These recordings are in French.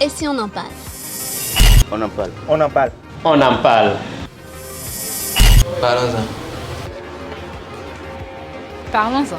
Et si on en parle? On en parle. On en parle. On en parle. Parlons-en. Parlons-en.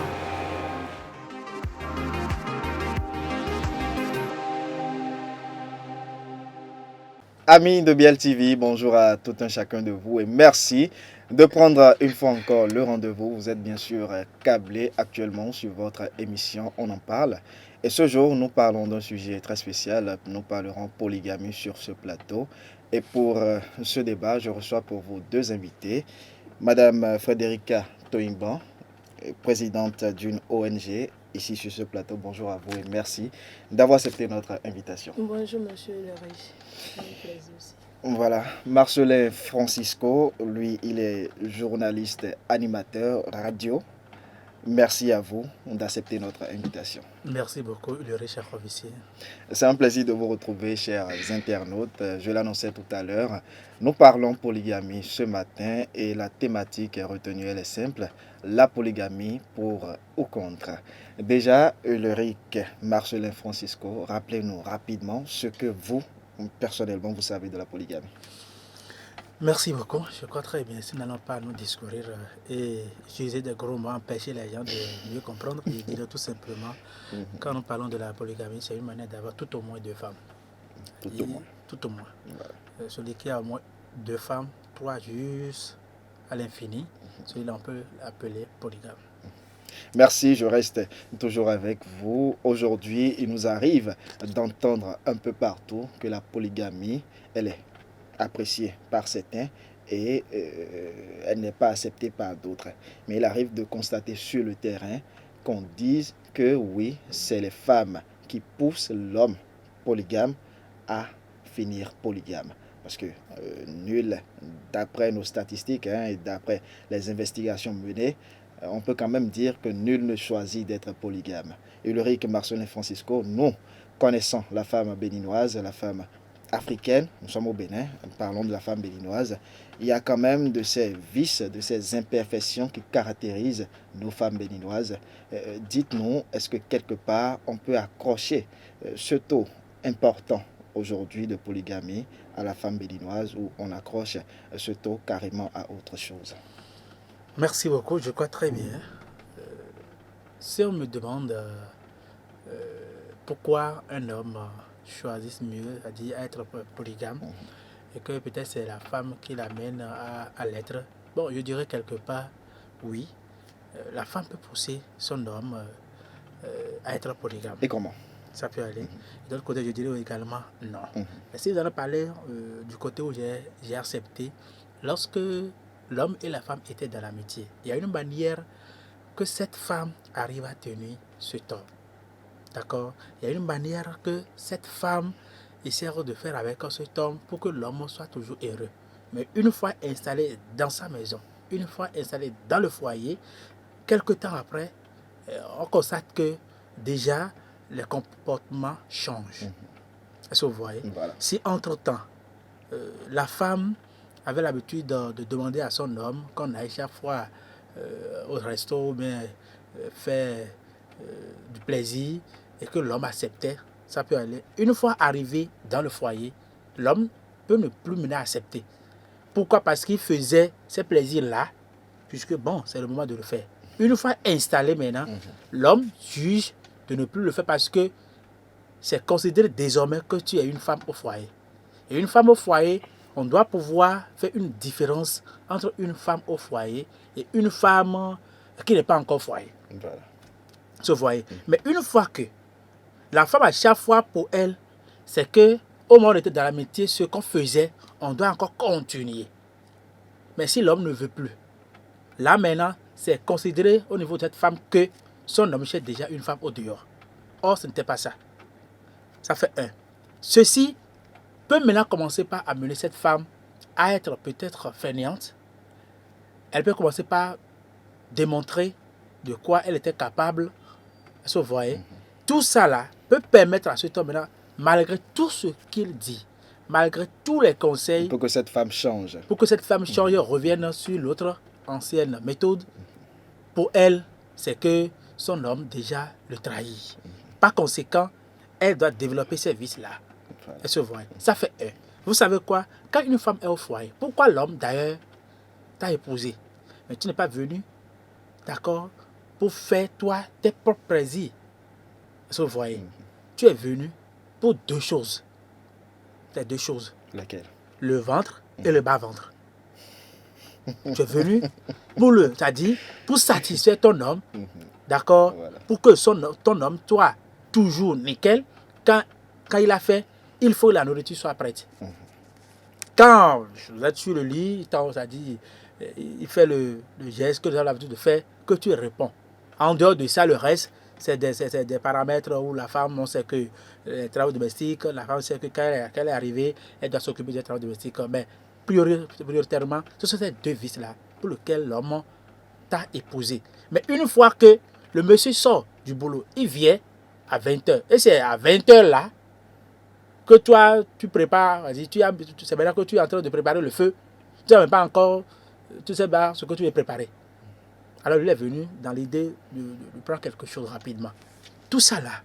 Amis de BL TV, bonjour à tout un chacun de vous et merci de prendre une fois encore le rendez-vous. Vous êtes bien sûr câblés actuellement sur votre émission On en parle. Et ce jour, nous parlons d'un sujet très spécial. Nous parlerons polygamie sur ce plateau. Et pour ce débat, je reçois pour vous deux invités. Madame Frédérica Toingban, présidente d'une ONG ici sur ce plateau. Bonjour à vous et merci d'avoir accepté notre invitation. Bonjour monsieur le Régis, c'est un plaisir aussi. Voilà, Marcelin Francisco, lui, il est journaliste, animateur radio. Merci à vous d'accepter notre invitation. Merci beaucoup, le cher officier. C'est un plaisir de vous retrouver, chers internautes. Je l'annonçais tout à l'heure. Nous parlons polygamie ce matin et la thématique retenue, elle est simple. La polygamie pour ou contre. Déjà, Ulrich Marcelin Francisco, rappelez-nous rapidement ce que vous, personnellement, vous savez de la polygamie. Merci beaucoup. Je crois très bien. Si nous n'allons pas nous discourir et utiliser des gros mots, empêcher les gens de mieux comprendre, je dirais tout simplement, quand nous parlons de la polygamie, c'est une manière d'avoir tout au moins deux femmes. Tout au moins. Tout au moins. Voilà. Celui qui a au moins deux femmes, trois jusqu'à à l'infini, celui-là on peut l'appeler polygame. Merci, je reste toujours avec vous. Aujourd'hui, il nous arrive d'entendre un peu partout que la polygamie, elle est appréciée par certains et elle n'est pas acceptée par d'autres. Mais il arrive de constater sur le terrain qu'on dise que oui, c'est les femmes qui poussent l'homme polygame à finir polygame. Parce que nul, d'après nos statistiques et d'après les investigations menées, on peut quand même dire que nul ne choisit d'être polygame. Ulrich Marcelin Francisco, nous connaissons la femme béninoise, la femme africaine, nous sommes au Bénin, parlons de la femme béninoise, il y a quand même de ces vices, de ces imperfections qui caractérisent nos femmes béninoises. Dites-nous, est-ce que quelque part on peut accrocher ce taux important aujourd'hui de polygamie à la femme béninoise ou on accroche ce taux carrément à autre chose? Merci beaucoup, je crois très bien. Si on me demande pourquoi un homme choisit mieux, c'est-à-dire être polygame, et que peut-être c'est la femme qui l'amène à l'être, bon, je dirais quelque part, oui, la femme peut pousser son homme à être polygame. Et comment? Ça peut aller. De l'autre côté, je dirais également non. Mais si vous allez parler du côté où j'ai accepté, lorsque l'homme et la femme étaient dans l'amitié, il y a une manière que cette femme arrive à tenir cet homme. D'accord? Il y a une manière que cette femme essaie de faire avec cet homme pour que l'homme soit toujours heureux. Mais une fois installé dans sa maison, une fois installé dans le foyer, quelque temps après, on constate que déjà les comportements changent. Est-ce que vous voyez? Voilà. Si entre-temps, la femme avait l'habitude de demander à son homme qu'on aille chaque fois au resto ou bien faire du plaisir et que l'homme acceptait, ça peut aller. Une fois arrivé dans le foyer, l'homme peut ne plus mener à accepter. Pourquoi? Parce qu'il faisait ces plaisirs-là, puisque bon, c'est le moment de le faire. Une fois installé maintenant, l'homme juge de ne plus le faire parce que c'est considéré désormais que tu es une femme au foyer. Et une femme au foyer, on doit pouvoir faire une différence entre une femme au foyer et une femme qui n'est pas encore au foyer. Voilà. Vous voyez. Mais une fois que la femme, à chaque fois pour elle, c'est que au moment où on était dans l'amitié, ce qu'on faisait, on doit encore continuer. Mais si l'homme ne veut plus, là maintenant, c'est considéré au niveau de cette femme que son homme cherche déjà une femme au dehors. Or, ce n'était pas ça. Ça fait un. Ceci peut maintenant commencer par amener cette femme à être peut-être fainéante. Elle peut commencer par démontrer de quoi elle était capable. Est-ce que vous voyez? Tout ça là peut permettre à cet homme-là, malgré tout ce qu'il dit, malgré tous les conseils, Pour que cette femme change. pour que cette femme change et revienne sur l'autre ancienne méthode, pour elle, c'est que son homme déjà le trahit. Par conséquent, elle doit développer ces vices-là. Voilà. Est-ce que vous voyez? Ça fait un. Vous savez quoi? Quand une femme est au foyer, pourquoi l'homme d'ailleurs t'a épousé? Mais tu n'es pas venu, d'accord, pour faire toi tes propres plaisirs. Est-ce que vous voyez? Tu es venu pour deux choses. Les deux choses. Laquelle? Le ventre et le bas-ventre. Tu es venu pour c'est-à-dire pour satisfaire ton homme, d'accord, Voilà. pour que ton homme soit toujours nickel. Quand il a fait, il faut que la nourriture soit prête. Quand vous êtes sur le lit, c'est-à-dire, il fait le geste que tu as l'habitude de faire, que tu réponds. En dehors de ça, le reste, c'est des paramètres où la femme, on sait que les travaux domestiques, la femme sait que quand elle est arrivée, elle doit s'occuper des travaux domestiques. Mais prioritairement, ce sont ces deux vices-là pour lesquels l'homme t'a épousé. Mais une fois que le monsieur sort du boulot, il vient à 20h. Et c'est à 20h là que toi, tu prépares, c'est maintenant que tu es en train de préparer le feu. Tu n'as même pas encore, tu sais pas ce que tu veux préparer. Alors il est venu dans l'idée de prendre quelque chose rapidement. Tout ça là,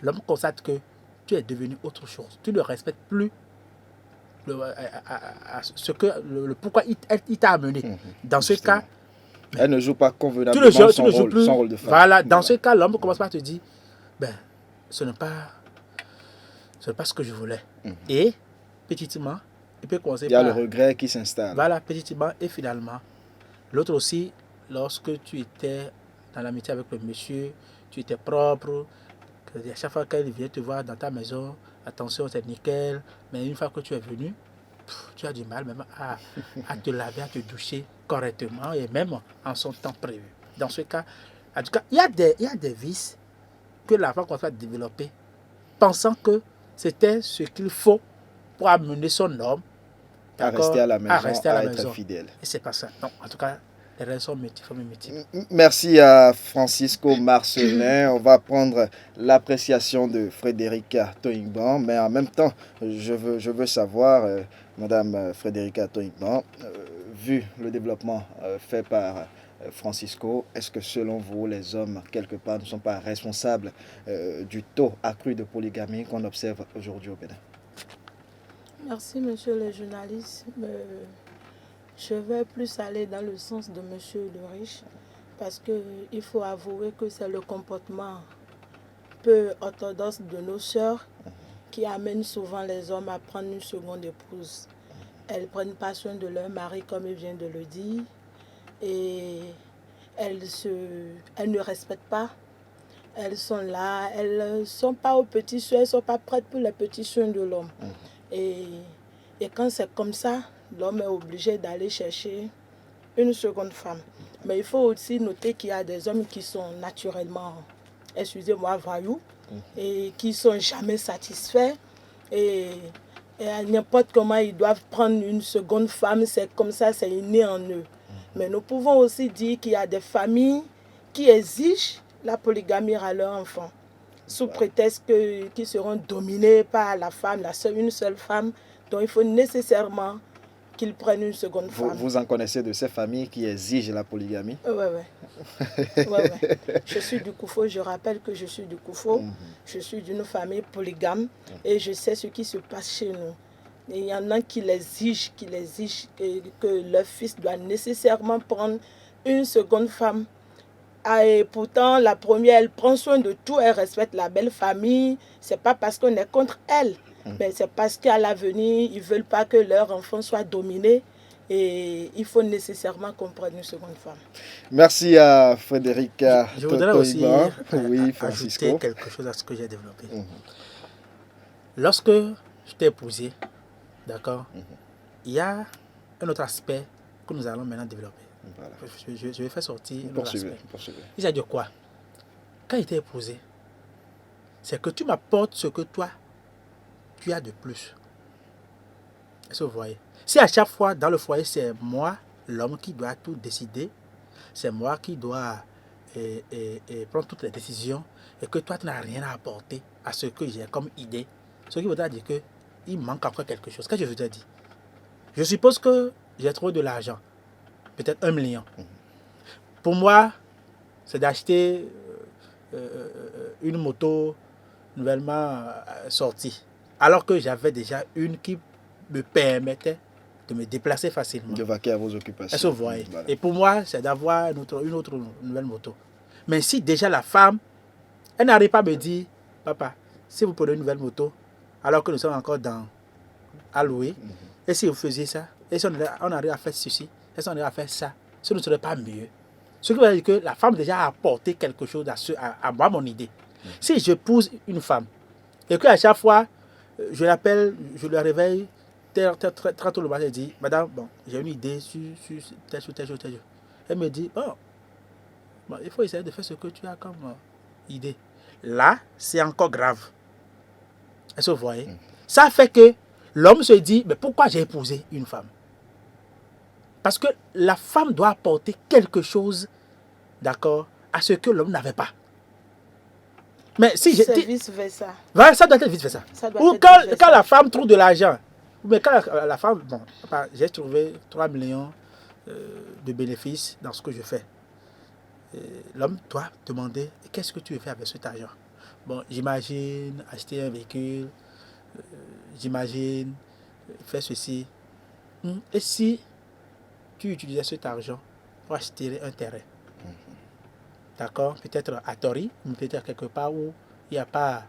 l'homme constate que tu es devenu autre chose. Tu ne respectes plus le pourquoi il t'a amené. Dans ce cas, Elle ne joue pas tu convenablement ne joues plus. son rôle de femme. Voilà, dans ce cas, l'homme commence par te dire, ben, ce n'est pas ce que je voulais. Et petitement, il peut commencer Il y a par... le regret qui s'installe. Voilà, petitement et finalement. L'autre aussi, lorsque tu étais dans l'amitié avec le monsieur, tu étais propre, que à chaque fois qu'il vient te voir dans ta maison, attention, c'est nickel. Mais une fois que tu es venu, tu as du mal même à te laver, à te doucher correctement et même en son temps prévu. Dans ce cas, en tout cas, il y a des vices que la femme commence à développer, pensant que c'était ce qu'il faut pour amener son homme À rester à la maison, à être maison. fidèle. Et c'est pas ça. Non, en tout cas, les raisons multiples. Merci à Francisco Marcelin. On va prendre l'appréciation de Frédérica Toingban, mais en même temps, je veux savoir, Madame Frédérica Toingban, vu le développement fait par Francisco, est-ce que selon vous, les hommes, quelque part, ne sont pas responsables du taux accru de polygamie qu'on observe aujourd'hui au Bénin? Merci, monsieur le journaliste. Je vais plus aller dans le sens de monsieur le riche, parce qu'il faut avouer que c'est le comportement peu orthodoxe de nos sœurs qui amène souvent les hommes à prendre une seconde épouse. Elles prennent pas soin de leur mari, comme il vient de le dire, et elles ne respectent pas. Elles sont là, elles ne sont pas aux petits soins, elles ne sont pas prêtes pour les petits soins de l'homme. Et quand c'est comme ça, l'homme est obligé d'aller chercher une seconde femme. Mais il faut aussi noter qu'il y a des hommes qui sont naturellement, excusez-moi, voyous, et qui ne sont jamais satisfaits. Et à n'importe comment, ils doivent prendre une seconde femme, c'est comme ça, c'est inné en eux. Mais nous pouvons aussi dire qu'il y a des familles qui exigent la polygamie à leurs enfants, sous prétexte qu'ils seront dominés par la femme, une seule femme. Donc il faut nécessairement qu'ils prennent une seconde femme. Vous en connaissez de ces familles qui exigent la polygamie? Oui. Je suis du Koufo, je rappelle que je suis du Koufo. Je suis d'une famille polygame et je sais ce qui se passe chez nous. Et il y en a qui l'exigent que leur fils doit nécessairement prendre une seconde femme. Et pourtant, la première, elle prend soin de tout, elle respecte la belle famille. C'est pas parce qu'on est contre elle, mais c'est parce qu'à l'avenir, ils veulent pas que leur enfant soit dominé. Et il faut nécessairement qu'on prenne une seconde femme. Merci à Frédérica. Je voudrais aussi Francisco, ajouter quelque chose à ce que j'ai développé. Lorsque je t'ai épousé, d'accord, il y a un autre aspect que nous allons maintenant développer. Voilà. Je vais faire sortir l'autre aspect. Il s'agit de quoi? Quand il t'est épousé, c'est que tu m'apportes ce que toi, tu as de plus. Est-ce que vous voyez? Si à chaque fois dans le foyer, c'est moi, l'homme, qui doit tout décider, c'est moi qui dois prendre toutes les décisions, et que toi, tu n'as rien à apporter à ce que j'ai comme idée, ce qui voudra dire qu'il manque encore quelque chose. Qu'est-ce que je veux dire? Je suppose que j'ai trouvé de l'argent, peut-être 1 million. Pour moi, c'est d'acheter une moto nouvellement sortie. alors que j'avais déjà une qui me permettait de me déplacer facilement. De vaquer à vos occupations. Est-ce que vous voyez? Voilà. Et pour moi, c'est d'avoir une autre nouvelle moto. Mais si déjà la femme, elle n'arrive pas à me dire, papa, si vous prenez une nouvelle moto, alors que nous sommes encore à louer, et si vous faisiez ça, et si on arrive à faire ceci, et si on arrive à faire ça, ce ne serait pas mieux. Ce qui veut dire que la femme déjà a apporté quelque chose à moi, mon idée. Si j'épouse une femme, et qu'à chaque fois, je l'appelle, je le réveille, très tôt le matin, elle dit, madame, bon, j'ai une idée sur telle chose, telle chose, telle chose. Elle me dit, bon, il faut essayer de faire ce que tu as comme idée. Là, c'est encore grave. Est-ce que vous voyez? Ça fait que l'homme se dit, mais pourquoi j'ai épousé une femme? Parce que la femme doit apporter quelque chose, d'accord, à ce que l'homme n'avait pas. Mais si C'est vice-versa. Voilà, ça doit être vice-versa. Ou quand la femme trouve de l'argent, mais quand la femme, bon, j'ai trouvé 3 millions de bénéfices dans ce que je fais. L'homme doit demander, qu'est-ce que tu veux faire avec cet argent? Bon, j'imagine acheter un véhicule, j'imagine faire ceci. Et si tu utilisais cet argent pour acheter un terrain? D'accord? Peut-être à Tori, peut-être quelque part où il n'y a pas,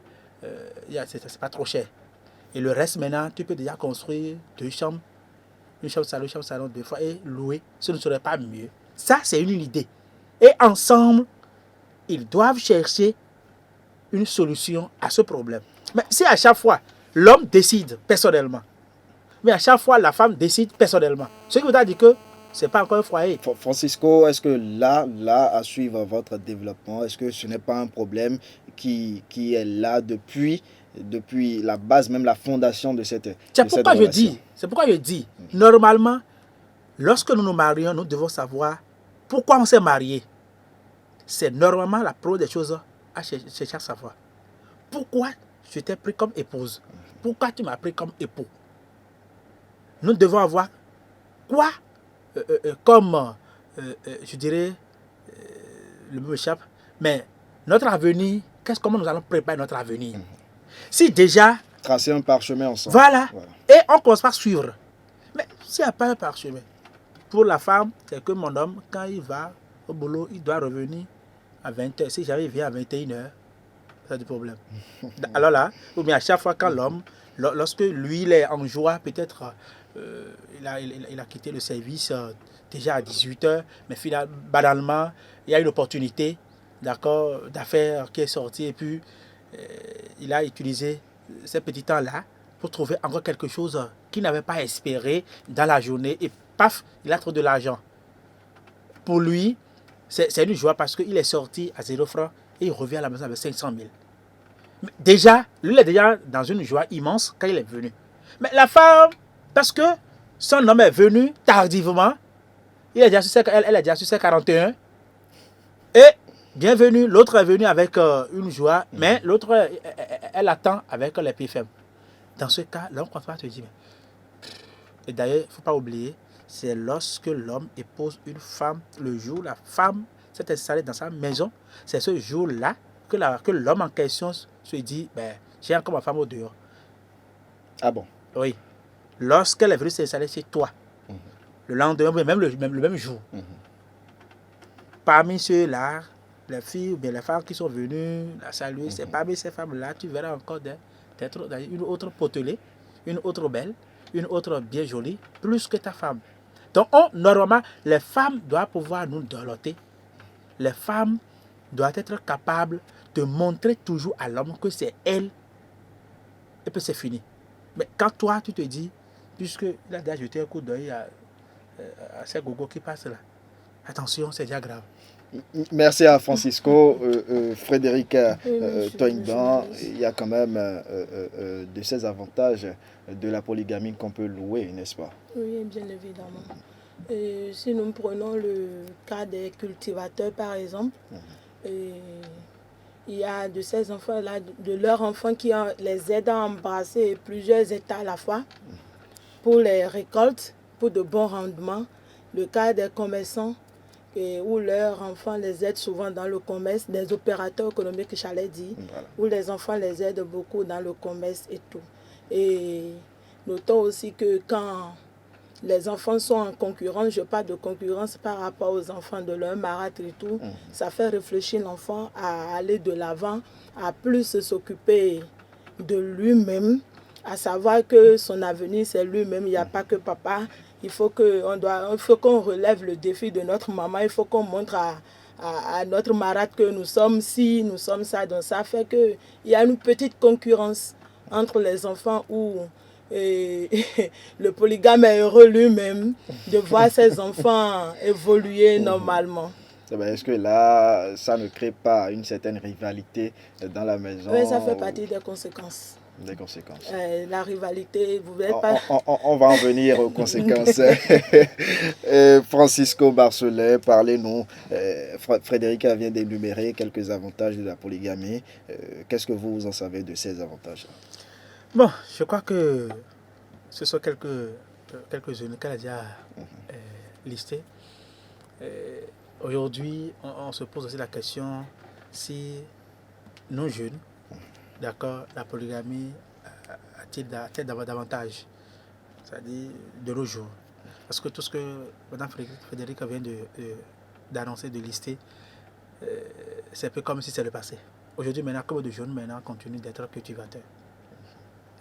c'est pas trop cher. Et le reste maintenant, tu peux déjà construire 2 chambres, une chambre salon 2 fois et louer. Ce ne serait pas mieux. Ça, c'est une idée. Et ensemble, ils doivent chercher une solution à ce problème. Mais si à chaque fois, l'homme décide personnellement, mais à chaque fois, la femme décide personnellement, ce qui veut dire que ce n'est pas encore un foyer. Francisco, est-ce que là, à suivre votre développement, est-ce que ce n'est pas un problème qui est là depuis la base, même la fondation de cette C'est pourquoi je dis, normalement, lorsque nous nous marions, nous devons savoir pourquoi on s'est marié. C'est normalement la première des choses à chercher à savoir. Pourquoi je t'ai pris comme épouse? Pourquoi tu m'as pris comme époux? Nous devons avoir quoi comme, je dirais, le mot échappe, mais notre avenir, comment nous allons préparer notre avenir? Si déjà... Tracer un parchemin ensemble. Voilà. Et on commence par suivre. Mais s'il n'y a pas un parchemin, pour la femme, c'est que mon homme, quand il va au boulot, il doit revenir à 20h. Si jamais il vient à 21h, c'est du problème. Alors là, ou bien à chaque fois quand l'homme, lorsque lui, il est en joie, peut-être il a quitté le service déjà à 18h, mais finalement, banalement, il y a une opportunité, d'accord, d'affaires qui est sortie et puis il a utilisé ces petits temps-là pour trouver encore quelque chose qu'il n'avait pas espéré dans la journée et paf, il a trop de l'argent. Pour lui, c'est une joie parce qu'il est sorti à 0 francs et il revient à la maison avec 500 000. Mais déjà, lui, il est déjà dans une joie immense quand il est venu. Mais la femme, parce que son homme est venu tardivement, elle est déjà sur ses 41. Et bienvenue, l'autre est venu avec une joie, mais l'autre, elle attend avec les pieds fermes. Dans ce cas, l'homme ne va te dire. Et d'ailleurs, il ne faut pas oublier, c'est lorsque l'homme épouse une femme, le jour où la femme s'est installée dans sa maison, c'est ce jour-là que l'homme en question se dit, j'ai encore ma femme au dehors. Ah bon? Oui. Lorsqu'elle est venue s'installer chez toi, le lendemain, même le même jour, parmi ceux-là, les filles ou bien les femmes qui sont venues la saluer, c'est parmi ces femmes-là, tu verras encore une autre potelée, une autre belle, une autre bien jolie, plus que ta femme. Donc, normalement, les femmes doivent pouvoir nous dorloter. Les femmes doivent être capables de montrer toujours à l'homme que c'est elle, et puis c'est fini. Mais quand toi, tu te dis, puisque il a déjà jeté un coup d'œil à ces gogos qui passent là, attention, c'est déjà grave. Merci à Francisco. Frédéric Toingban, il y a quand même de ces avantages de la polygamie qu'on peut louer, n'est-ce pas? Oui, bien évidemment. Et si nous prenons le cas des cultivateurs, par exemple, il y a de ces enfants-là, de leurs enfants qui les aident à embrasser plusieurs états à la fois pour les récoltes, pour de bons rendements. Le cas des commerçants, où leurs enfants les aident souvent dans le commerce, des opérateurs économiques, j'allais dire, où les enfants les aident beaucoup dans le commerce et tout. Et notons aussi que quand les enfants sont en concurrence, je parle de concurrence par rapport aux enfants de leur marâtre et tout, ça fait réfléchir l'enfant à aller de l'avant, à plus s'occuper de lui-même, à savoir que son avenir c'est lui-même, il n'y a pas que papa. Il faut qu'on relève le défi de notre maman, il faut qu'on montre à notre marâtre que nous sommes ci, nous sommes ça. Donc ça fait qu'il y a une petite concurrence entre les enfants où le polygame est heureux lui-même de voir ses enfants évoluer normalement. Est-ce que là, ça ne crée pas une certaine rivalité dans la maison? Oui, ça fait partie des conséquences. Des conséquences. La rivalité, vous n'êtes pas... On va en venir aux conséquences. Francisco Barcelet, parlez-nous. Frédérica vient d'énumérer quelques avantages de la polygamie. Qu'est-ce que vous en savez de ces avantages? Bon, je crois que ce sont quelques-unes qu'elle a déjà listées. Aujourd'hui, on se pose aussi la question si nos jeunes, d'accord, la polygamie a-t-il davantage, c'est-à-dire de nos jours. Parce que tout ce que Mme Frédérica vient d'annoncer, de lister, c'est un peu comme si c'est le passé. Aujourd'hui, maintenant, comme de jeunes maintenant continuent d'être cultivateurs.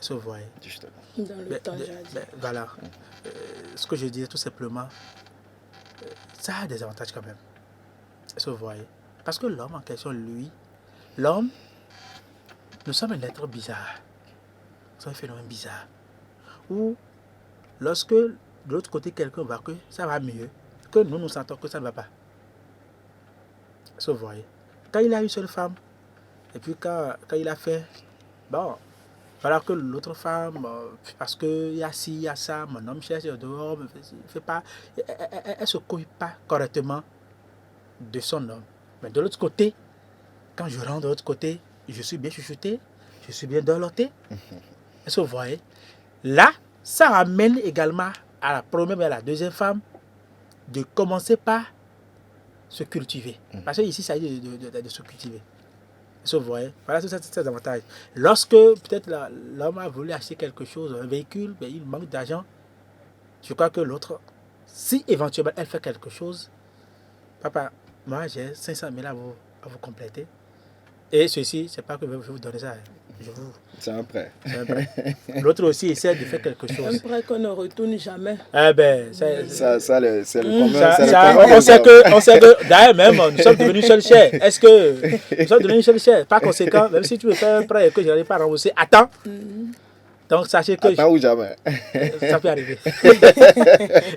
Est-ce que vous voyez? Justement. Dans le temps, j'ai dit. Voilà. Ce que je dis tout simplement, ça a des avantages quand même. Est-ce que vous voyez? Parce que l'homme en question, lui, l'homme, nous sommes un être bizarre. Nous sommes un phénomène bizarre. Où, lorsque de l'autre côté, quelqu'un voit que ça va mieux, que nous sentons que ça ne va pas. Est-ce que vous voyez? Quand il a une seule femme, et puis quand il a fait, bon, voilà que l'autre femme, parce qu'il y a ci, il y a ça, mon homme cherche dehors, fait pas, elle ne se couille pas correctement de son homme. Mais de l'autre côté, quand je rentre de l'autre côté, je suis bien chuchoté, je suis bien dorloté. Est-ce que vous voyez? Là, ça ramène également à la première et à la deuxième femme de commencer par se cultiver. Parce que ici, ça y est de se cultiver. Est-ce que vous voyez? Voilà, c'est avantages. Lorsque peut-être l'homme a voulu acheter quelque chose, un véhicule, mais il manque d'argent, je crois que l'autre, si éventuellement elle fait quelque chose, papa, moi j'ai 500 000 à vous compléter. Et ceci, c'est pas que je vais vous donner ça. C'est un prêt. L'autre aussi essaie de faire quelque chose. Un prêt qu'on ne retourne jamais. Eh ben, c'est le commun. On sait que d'ailleurs même, nous sommes devenus seul cher. Est-ce que nous sommes devenus seul cher? Par conséquent, même si tu veux faire un prêt et que je n'arrive pas à rembourser, attends. Donc sachez que... Attends ou jamais. Ça peut arriver.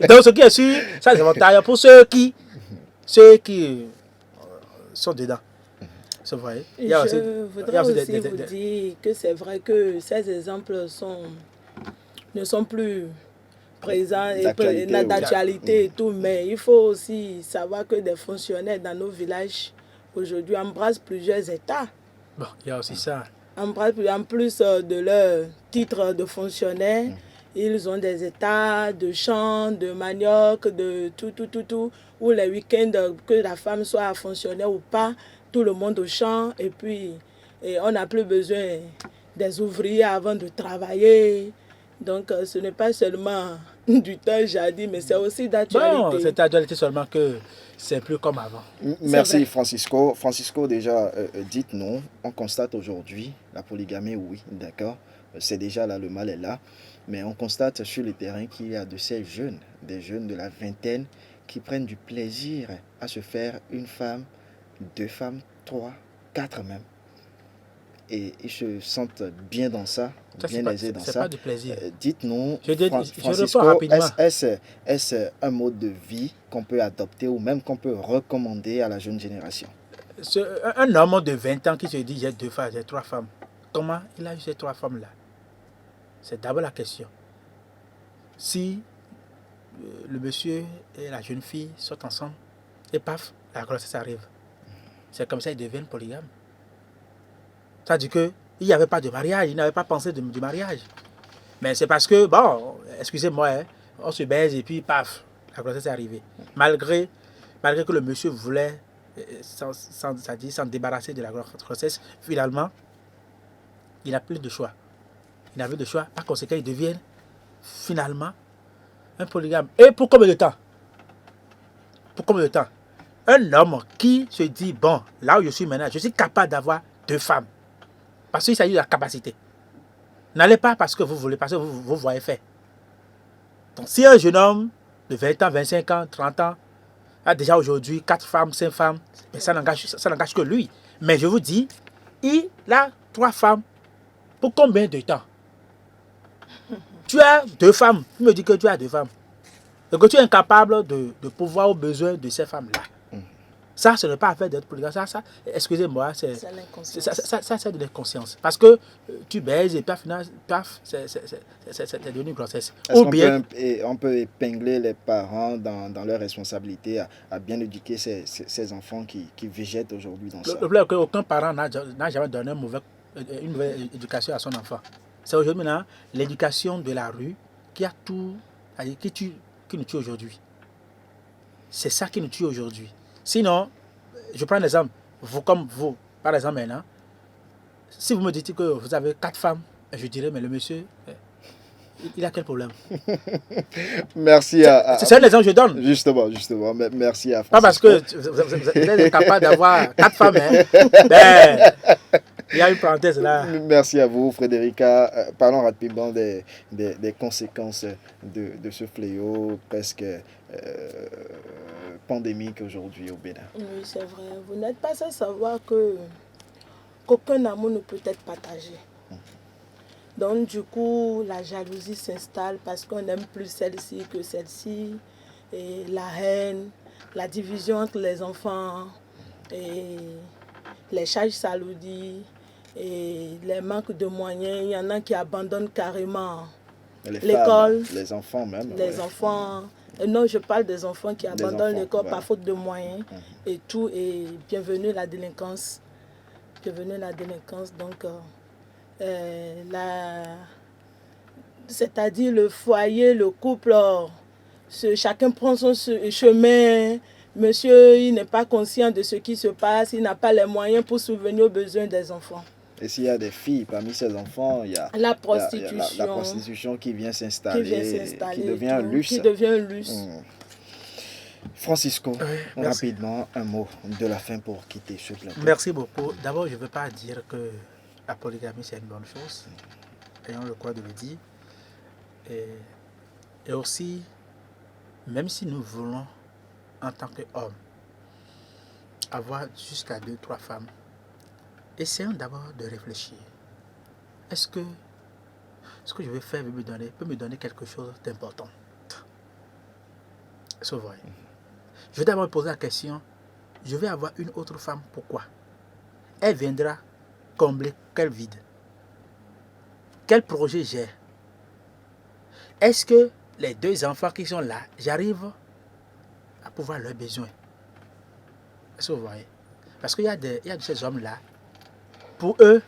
Donc ce qui est sûr, ça c'est avantage pour ceux qui sont dedans. Je voudrais aussi vous dire que c'est vrai que ces exemples ne sont plus présents et d'actualité et tout, mais il faut aussi savoir que des fonctionnaires dans nos villages aujourd'hui embrassent plusieurs États. Bon, il y a aussi ça. En plus de leur titre de fonctionnaire, ils ont des états de champs, de manioc, de tout, où les week-ends, que la femme soit fonctionnaire ou pas, tout le monde au champ, et puis on n'a plus besoin des ouvriers avant de travailler. Donc ce n'est pas seulement du temps jadis, mais c'est aussi d'actualité. Bon, c'est d'actualité seulement que c'est plus comme avant. Merci Francisco. Francisco, déjà, dites-nous, on constate aujourd'hui la polygamie, oui, d'accord, c'est déjà là, le mal est là, mais on constate sur le terrain qu'il y a de ces jeunes, des jeunes de la vingtaine, qui prennent du plaisir à se faire une femme, 2 femmes, 3, 4 même. Et ils se sentent bien dans ça, bien aisés dans ça. C'est pas du plaisir. Dites-nous, Francisco, est-ce un mode de vie qu'on peut adopter ou même qu'on peut recommander à la jeune génération? Un homme de 20 ans qui se dit j'ai 2 femmes, j'ai 3 femmes, comment il a eu ces 3 femmes-là? C'est d'abord la question. Si le monsieur et la jeune fille sont ensemble et paf, la grossesse arrive. C'est comme ça qu'ils deviennent polygames. Ça dit qu'il n'y avait pas de mariage, il n'avait pas pensé du mariage. Mais c'est parce que, bon, excusez-moi, hein, on se baise et puis paf, la grossesse est arrivée. Malgré que le monsieur voulait s'en débarrasser de la grossesse, finalement, il n'a plus de choix. il n'avait de choix. Par conséquent, il devient finalement un polygame. Et pour combien de temps? Pour combien de temps? Un homme qui se dit, bon, là où je suis maintenant, je suis capable d'avoir 2 femmes. Parce qu'il s'agit de la capacité. N'allez pas parce que vous voulez, parce que vous voyez faire. Donc, si un jeune homme de 20 ans, 25 ans, 30 ans a déjà aujourd'hui 4 femmes, 5 femmes, mais ça n'engage que lui. Mais je vous dis, il a 3 femmes. Pour combien de temps? Tu as 2 femmes. Tu me dis que tu as 2 femmes. Et que tu es incapable de pouvoir aux besoins de ces femmes-là. Ça, ce n'est pas affaire d'être polygame. Ça, excusez-moi, c'est de l'inconscience. Parce que tu baises et paf, c'est devenu une grossesse. Est-ce qu'on peut épingler les parents dans leur responsabilité à bien éduquer ces enfants qui végètent aujourd'hui dans ça? Le problème est qu'aucun parent n'a jamais donné une mauvaise éducation à son enfant. C'est aujourd'hui maintenant l'éducation de la rue qui a tout, qui nous tue aujourd'hui. C'est ça qui nous tue aujourd'hui. Sinon, je prends l'exemple, vous comme vous, par exemple maintenant, si vous me dites que vous avez 4 femmes, je dirais, mais le monsieur, il a quel problème? Merci c'est un exemple que je donne. Justement, merci à Francisco. Pas parce que vous êtes capable d'avoir 4 femmes, hein. Ben, il y a une parenthèse là. Merci à vous, Frédérica. Parlons rapidement des conséquences de ce fléau presque pandémique aujourd'hui au Bénin. Oui, c'est vrai. Vous n'êtes pas sans savoir qu'aucun amour ne peut être partagé. Donc, du coup, la jalousie s'installe parce qu'on aime plus celle-ci que celle-ci. Et la haine, la division entre les enfants, et les charges salodies, et les manques de moyens. Il y en a qui abandonnent carrément l'école. Les enfants même. Les enfants. Non, je parle des enfants qui abandonnent l'école par faute de moyens et tout. Et bienvenue la délinquance. Bienvenue la délinquance. Donc, c'est-à-dire le foyer, le couple, chacun prend son chemin. Monsieur, il n'est pas conscient de ce qui se passe. Il n'a pas les moyens pour subvenir aux besoins des enfants. Et s'il y a des filles parmi ces enfants, il y a la prostitution, la prostitution qui vient s'installer, qui devient un luxe. Francisco, rapidement, un mot de la fin pour quitter ce plateau. Merci beaucoup. D'abord, je ne veux pas dire que la polygamie, c'est une bonne chose. Ayons le droit de le dire. Et aussi, même si nous voulons, en tant qu'hommes, avoir jusqu'à 2-3 femmes, essayons d'abord de réfléchir. Est-ce que ce que je vais faire peut me donner quelque chose d'important? Est-ce que vous voyez? Je vais d'abord me poser la question, je vais avoir une autre femme, pourquoi? Elle viendra combler quel vide? Quel projet j'ai? Est-ce que les 2 enfants qui sont là, j'arrive à pouvoir leurs besoins? Est-ce que vous voyez? Parce qu'il y a de ces hommes-là, pour eux,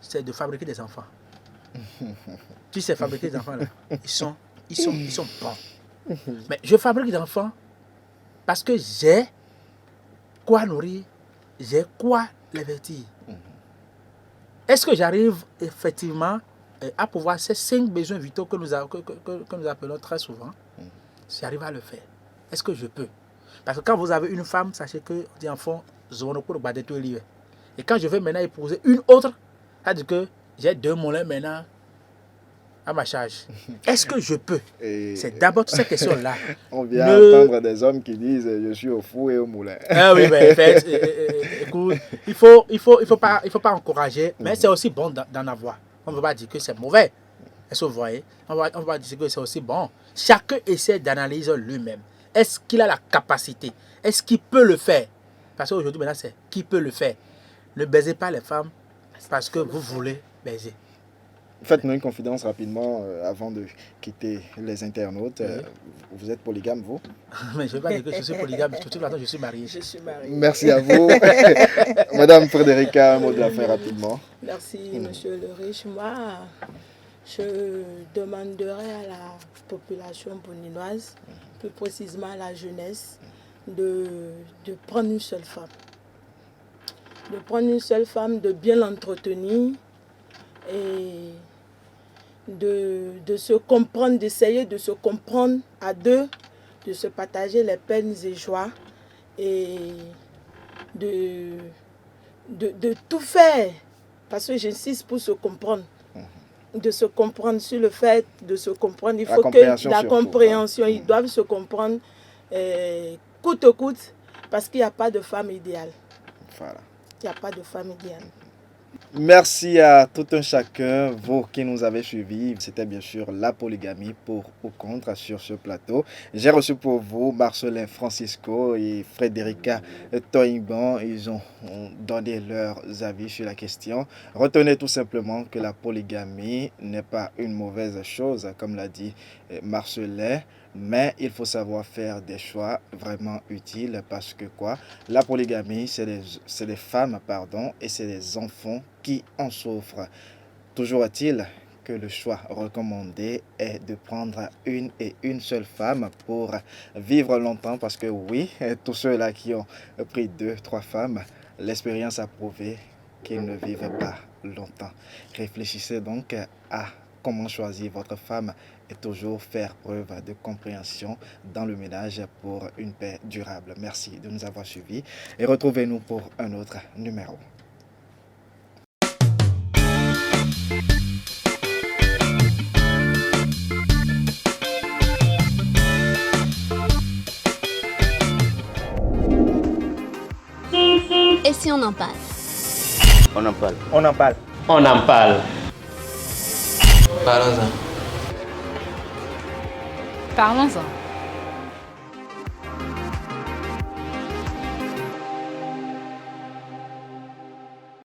c'est de fabriquer des enfants. Tu sais, fabriquer des enfants, là, ils sont bons. Mais je fabrique des enfants parce que j'ai quoi nourrir, j'ai quoi les vêtir. Est-ce que j'arrive effectivement à pouvoir ces 5 besoins vitaux que nous appelons très souvent, j'arrive à le faire? Est-ce que je peux? Parce que quand vous avez une femme, sachez que les enfants, et quand je vais maintenant épouser une autre, c'est-à-dire que j'ai 2 moulins maintenant à ma charge. Est-ce que je peux? C'est d'abord toutes ces questions-là. On vient entendre des hommes qui disent je suis au four et au moulin. Ah oui, mais écoute, il faut pas encourager, mais c'est aussi bon d'en avoir. On ne veut pas dire que c'est mauvais. Est-ce que vous voyez? On va pas dire que c'est aussi bon. Chacun essaie d'analyser lui-même. Est-ce qu'il a la capacité? Est-ce qu'il peut le faire? Parce qu'aujourd'hui, maintenant, c'est qui peut le faire. Ne baisez pas les femmes parce que vous voulez baiser. Faites-nous une confidence rapidement avant de quitter les internautes. Vous êtes polygame, vous? Mais je ne vais pas dire que je suis polygame. De toute façon, je suis marié. Je suis mariée. Merci à vous. Madame Frédérica, un mot de la fin rapidement. Merci, monsieur le riche. Moi, je demanderai à la population boninoise, plus précisément à la jeunesse, de prendre une seule femme. De prendre une seule femme, de bien l'entretenir et de se comprendre, d'essayer de se comprendre à deux, de se partager les peines et joies et de tout faire. Parce que j'insiste pour se comprendre. De se comprendre sur le fait de se comprendre. Il faut que la compréhension, ils doivent se comprendre coûte que coûte, parce qu'il n'y a pas de femme idéale. Voilà. Il n'y a pas de femme idéale. Merci à tout un chacun, vous qui nous avez suivis. C'était bien sûr la polygamie pour ou contre sur ce plateau. J'ai reçu pour vous Marcelin Francisco et Frédérica Toingban. Ils ont donné leurs avis sur la question. Retenez tout simplement que la polygamie n'est pas une mauvaise chose, comme l'a dit Marcelin. Mais il faut savoir faire des choix vraiment utiles parce que quoi? La polygamie, c'est les femmes, et c'est les enfants qui en souffrent. Toujours est-il que le choix recommandé est de prendre une et une seule femme pour vivre longtemps parce que oui, tous ceux-là qui ont pris 2, 3 femmes, l'expérience a prouvé qu'ils ne vivent pas longtemps. Réfléchissez donc à comment choisir votre femme et toujours faire preuve de compréhension dans le ménage pour une paix durable. Merci de nous avoir suivis et retrouvez-nous pour un autre numéro. Et si on en parle? On en parle. On en parle. On en parle. Parlons-en. Parlons-en.